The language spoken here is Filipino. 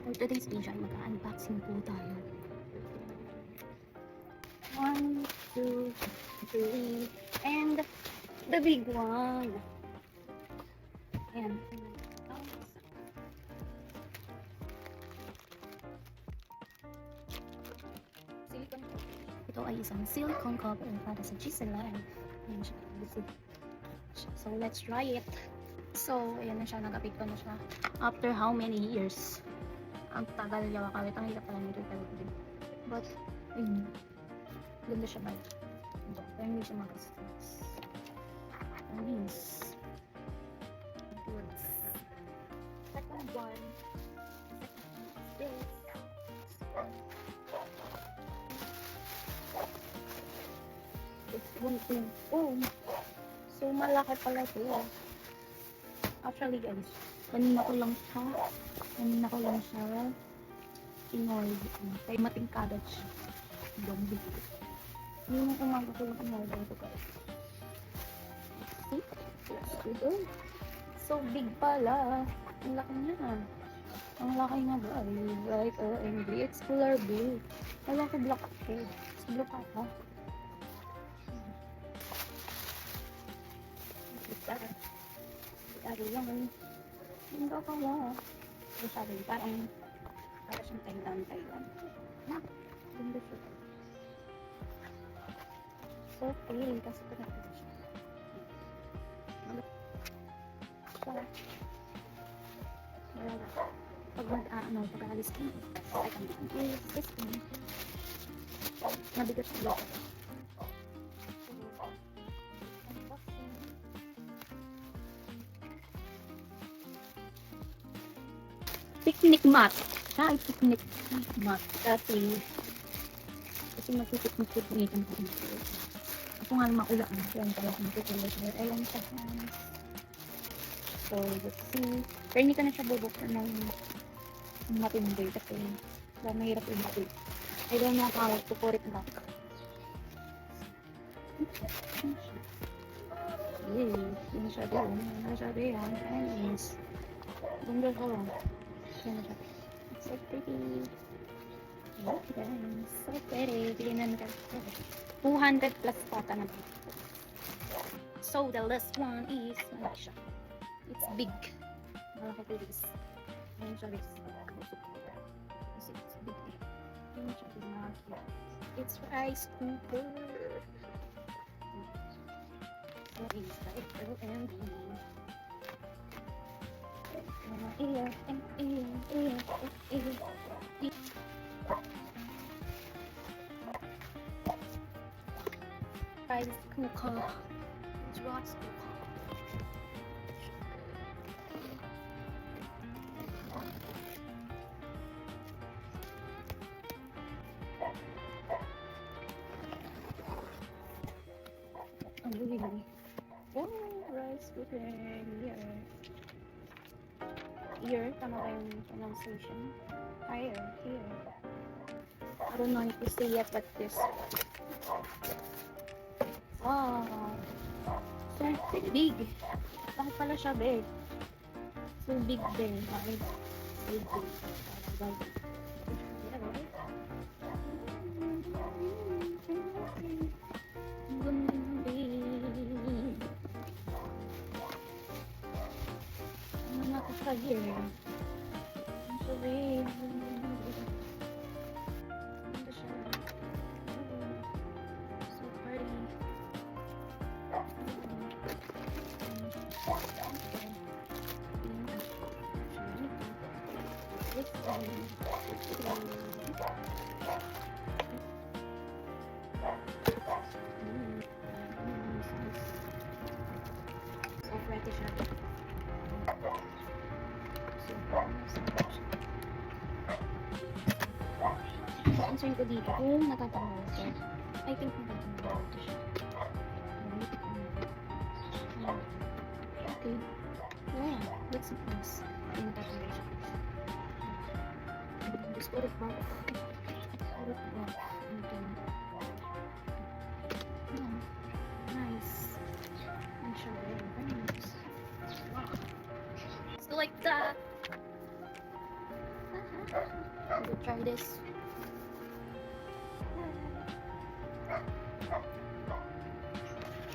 For today's video ay mag-unboxing po tayo. 1, 2, 3, and the big one. Ayan. Silicone cover. Ito ay isang silicone cover para sa Gisela. Ayan siya. So let's try it. So ayan na siya, nag-update ko na siya. After how many years? Ang tagal niya makawit. Ang hirap pala nito talaga. But, ayun. Ganda siya ba? Ito. Pero hindi siya makastress. Nice. Good. Second one. This. It's one thing. Oh. So, malaki pala ito. Actually, guys, kanina ko lang siya in-order. Kay mating cabbage. Don't be. Yung umaga ko lang in-order ito, guys. See? Let's go. So big pala. Ang laki niya. Ang laki nga, guys. Like, OMG. It's color blue. Wala ko black head. It's blue pala. Ari lang. Hindi ako mo. Ito sabi, parang siyang Thailand. Ganda siya. So, okay. Kasi ito natin siya. So, pag pag-aalis ko, ay kami. Is ko. Nabigat siya. Picnic mat. Siya ay picnic mat. Kasi mag-picnic ang picnic. Ako nga maulaan. Yan pala ang picnic. Ayan siya. So, let's see. Pero hindi ka na siya bubuksan ng matindi. Kasi mahirap yung matindi. I don't know how to pour it back. Yun siya doon. Yun siya doon. Nice. Ganda siya lang. It's so pretty. Look guys, so pretty. Bigyan namin 200 plus pata na. So the last one is, ano siya? It's big. Malaki ko this. Ayan siya guys. Kasi it's big. Ayan siya pinaki. It's rice cooker. So is the OMG. Rice cooker. It's rice cooker. Oh, really? Oh, rice cooker. Yeah. Here, tama ba yung pronunciation? Here. I don't know if you see yet, but this. Wow. So big. Bakit pala siya big? So big din. Bakit? Big. Here. I'm so big. So pretty. So pretty siya. Answer ko dito kung natatanong ko. I think natatanong ko siya. Okay. Yeah, looks nice. Natatanong siya. Just put it back. Yeah, nice. I'm sure very nice. Wow. So like that. Let's try this.